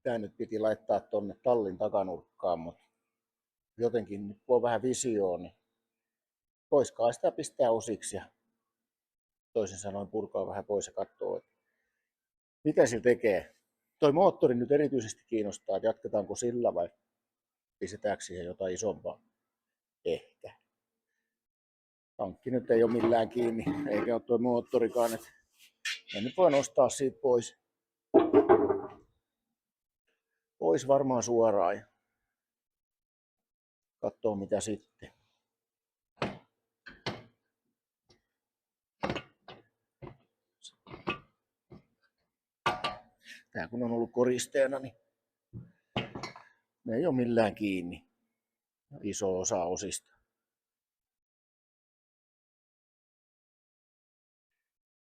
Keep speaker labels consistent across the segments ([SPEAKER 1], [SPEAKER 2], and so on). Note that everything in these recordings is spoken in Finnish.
[SPEAKER 1] Tämä nyt piti laittaa tonne tallin takanurkkaan, mutta jotenkin nyt kun on vähän visioa, niin voiskaan sitä pistää osiksi ja toisin sanoen purkaa vähän pois ja katsoo, että mitä sillä tekee. Toi moottori nyt erityisesti kiinnostaa, että jatketaanko sillä vai pistetäänkö siihen jotain isompaa. Ehkä. Tankki nyt ei ole millään kiinni, eikä ole tuo moottorikaan. Että en nyt voi nostaa siitä pois. Pois varmaan suoraan ja katsoo mitä sitten. Tää kun on ollut koristeena, niin ne ei ole millään kiinni. Iso osa osista.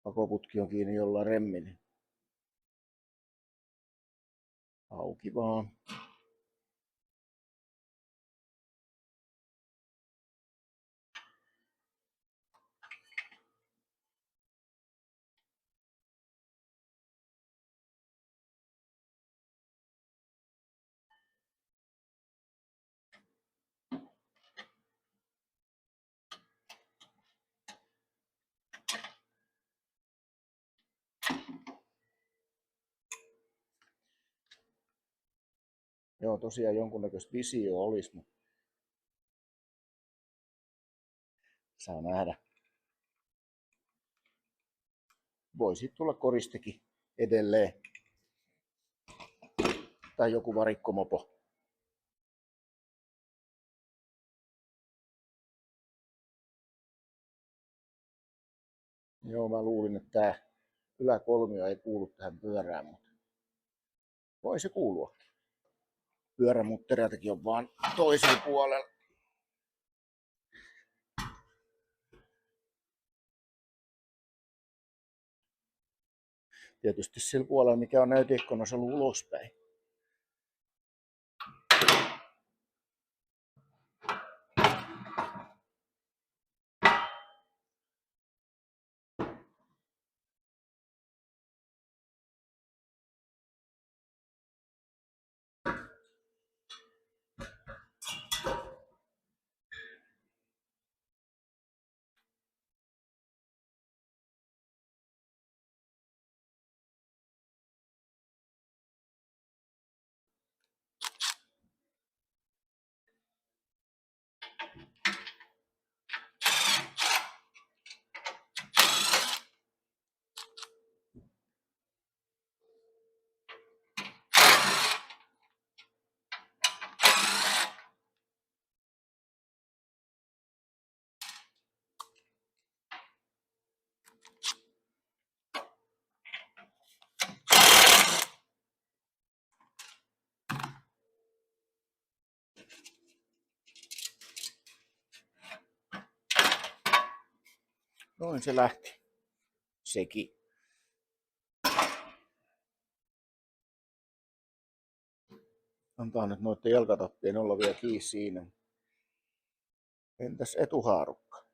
[SPEAKER 1] Pakoputki on kiinni jollain remmillä. Auki vaan. Joo, tosiaan jonkunnäköistä visio olisi, mutta saa nähdä. Voisi tulla koristekin edelleen. Tai joku varikkomopo. Joo, mä luulin, että tämä yläkolmio ei kuulu tähän pyörään, mutta voi se kuulua. Pyörämutteriakin on vaan toisella puolella. Tietysti sillä puolella, mikä on näyteikkunassa ollut ulospäin. Noin se lähti. Sekin. Antaa nyt noiden jalkatappien olla vielä kiinni siinä. Entäs etuhaarukka?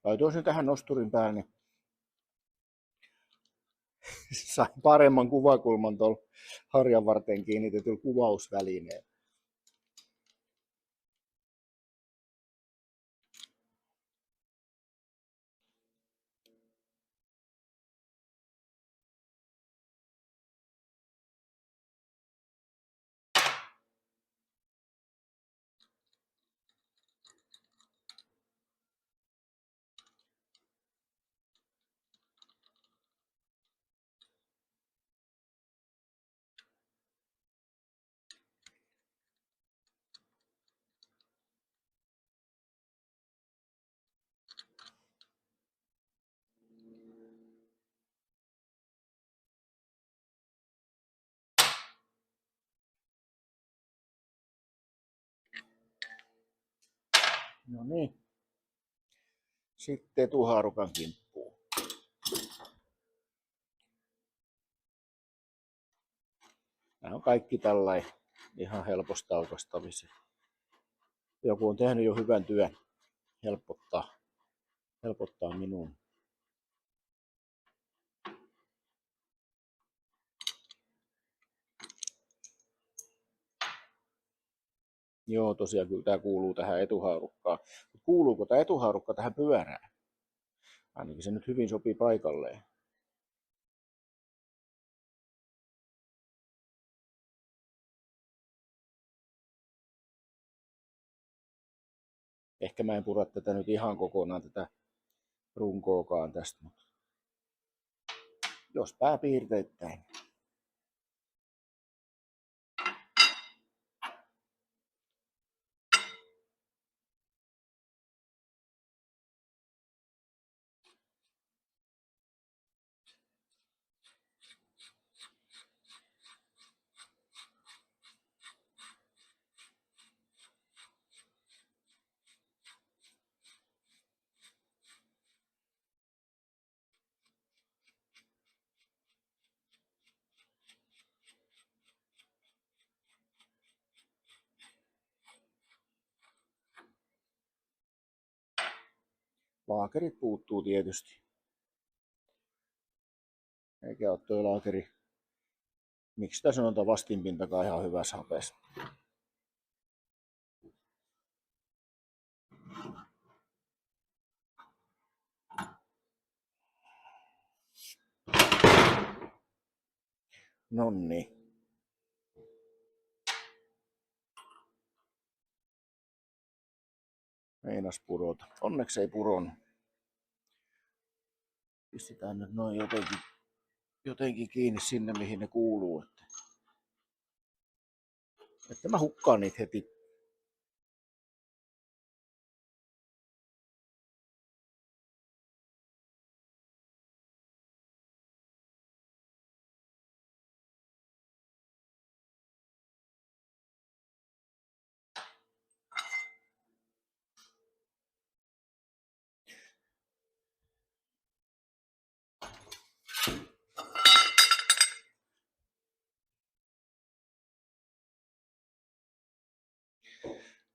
[SPEAKER 1] Laitoin sen tähän nosturin päälle, niin sain paremman kuvakulman tuolla harjan varteen kiinnitetyllä kuvausvälineellä. No niin. Sitten etuhaarukan kimppuun. Nämä on kaikki tällainen ihan helposta aukaistavissa. Joku on tehnyt jo hyvän työn helpottaa minun. Joo, tosiaan kyllä tämä kuuluu tähän etuhaarukkaan. Kuuluuko tämä etuhaarukka tähän pyörään? Ainakin se nyt hyvin sopii paikalleen. Ehkä mä en pura tätä nyt ihan kokonaan tätä runkoakaan tästä, mutta jos pääpiirteittäin. Laakerit puuttuu tietysti. Eikä ole tuo laakeri, miksi sitä sanotaan, vastinpintakaan ihan hyvässä hapessa. Nonni. Meinas pudota. Onneksi ei puron. Pistetään nyt noin jotenkin kiinni sinne, mihin ne kuuluu. Että mä hukkaan niitä heti.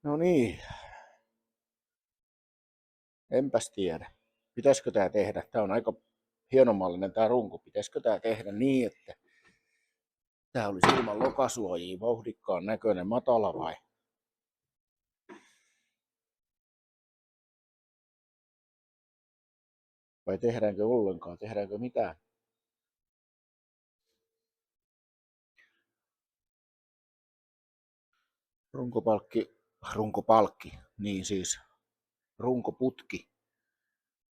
[SPEAKER 1] No niin. Enpäs tiedä. Pitäisikö tää tehdä? Tää on aika hienomallinen tää runko. Pitäisikö tää tehdä niin, että tää olisi ilman lokasuojia vauhdikkaan näköinen matala vai tehdäänkö ollenkaan? Tehdäänkö mitään? Runkopalkki, niin siis runkoputki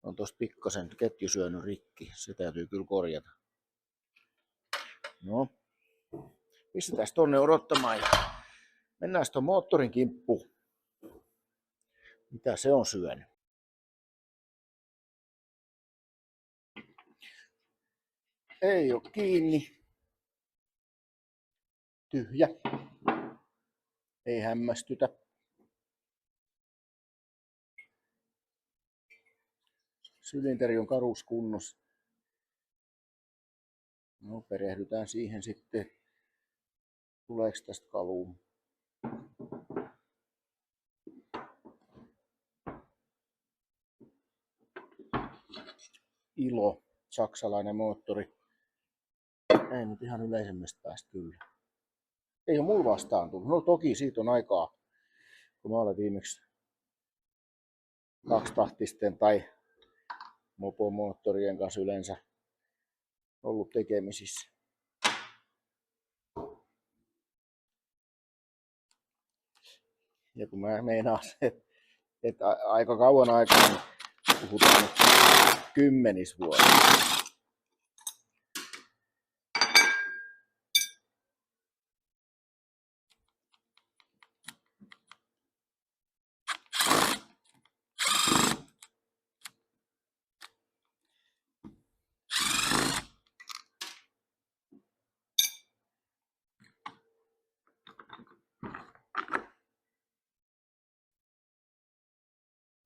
[SPEAKER 1] on tossa pikkasen ketju syönyt rikki. Se täytyy kyllä korjata. No, pistetään tonne odottamaan ja mennään ton moottorin kimppuun. Mitä se on syönyt? Ei oo kiinni. Tyhjä. Ei hämmästytä. Sylinteri on karuskunnossa. No, perehdytään siihen sitten. Tuleeko tästä kaluu? Ilo, saksalainen moottori. Ei nyt ihan yleisemmästä päästä kyllä. Ei ole mulla vastaan tullut. No toki siitä on aikaa, kun mä olen viimeksi kaksitahtisten tai mopomoottorien kanssa yleensä ollut tekemisissä. Ja kun mä meinaan, että aika kauan aikaa, niin puhutaan 10 vuodesta.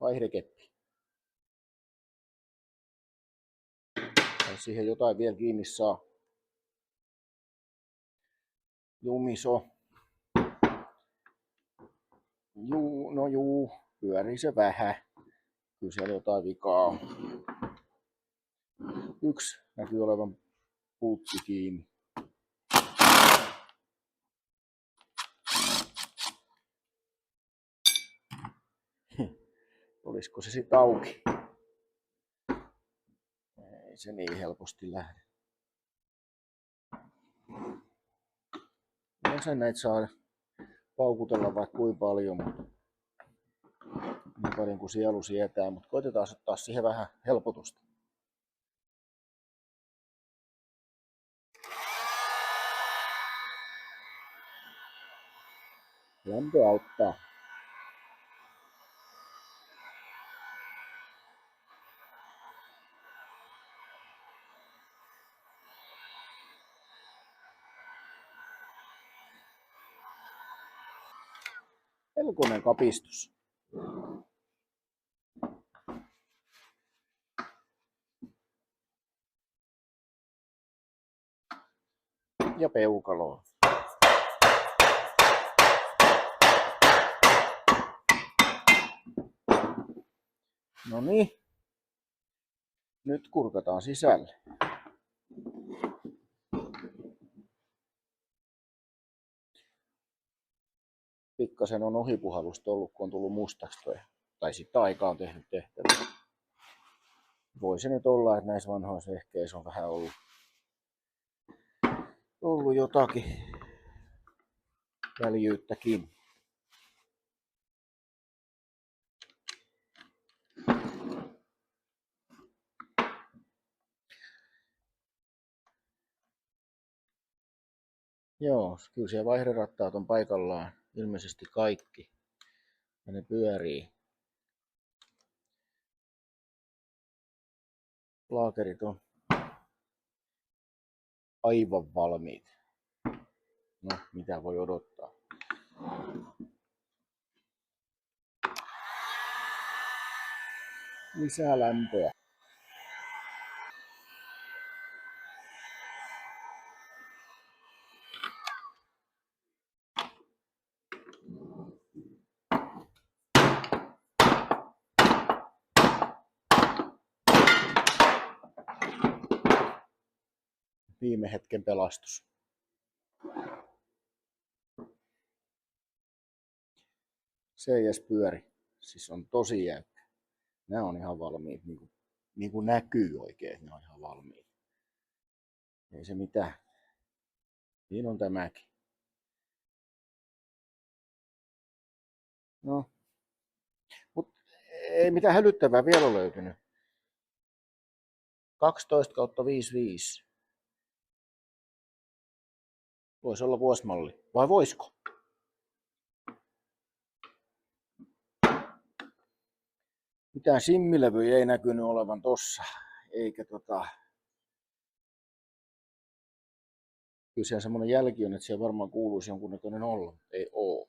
[SPEAKER 1] Vaihdekeppi. Tai siihen jotain vielä kiinni saa. Jumiso. Pyörii se vähän. Kyllä siellä jotain vikaa on. Yksi näkyy olevan pultti kiinni. Olisiko se sit auki? Ei se niin helposti lähde. Yleensä näitä saa paukutella vaikka kuinka paljon, mutta niin paljon kuin sielu sietää, mutta koitetaan ottaa siihen vähän helpotusta. Lämpö auttaa. Melkoinen kapistus. Ja peukaloa. No niin. Nyt kurkataan sisälle. Pikkasen on ohipuhallusta ollut, kun on tullut mustaksi toi. Tai sitten aika on tehnyt tehtävää. Voi se nyt olla, että näissä vanhoissa vehkeissä on vähän ollut jotakin väljyyttäkin. Joo, kyllä siellä vaihderattaat on paikallaan. Ilmeisesti kaikki. Ja ne pyörii. Laakerit on aivan valmiit. No, mitä voi odottaa. Lisää lämpöä. Viime hetken pelastus. Se ei edes pyöri. Siis on tosi jäykkä. Nämä on ihan valmiit. Niin kuin näkyy oikein, että ne on ihan valmiit. Ei se mitään. Siinä on tämäkin. No. Mut ei mitään hälyttävää vielä ole löytynyt. 12/55. Voisi olla vuosimalli. Vai voisiko? Mitään simmilevyjä ei näkynyt olevan tossa. Eikä Kyllä siellä semmonen jälki on, että siellä varmaan kuuluisi jonkunnäköinen olla. Ei oo.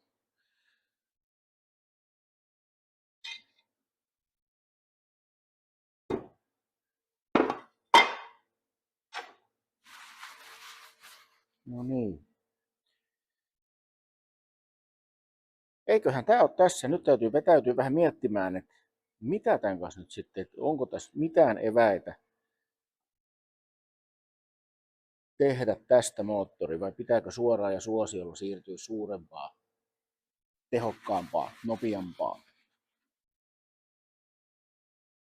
[SPEAKER 1] No niin. Eiköhän tää ole tässä. Nyt täytyy vetäytyä vähän miettimään, että mitä tämän kanssa nyt sitten, että onko tässä mitään eväitä tehdä tästä moottori vai pitääkö suoraan ja suosiolla siirtyä suurempaan, tehokkaampaan, nopeampaan.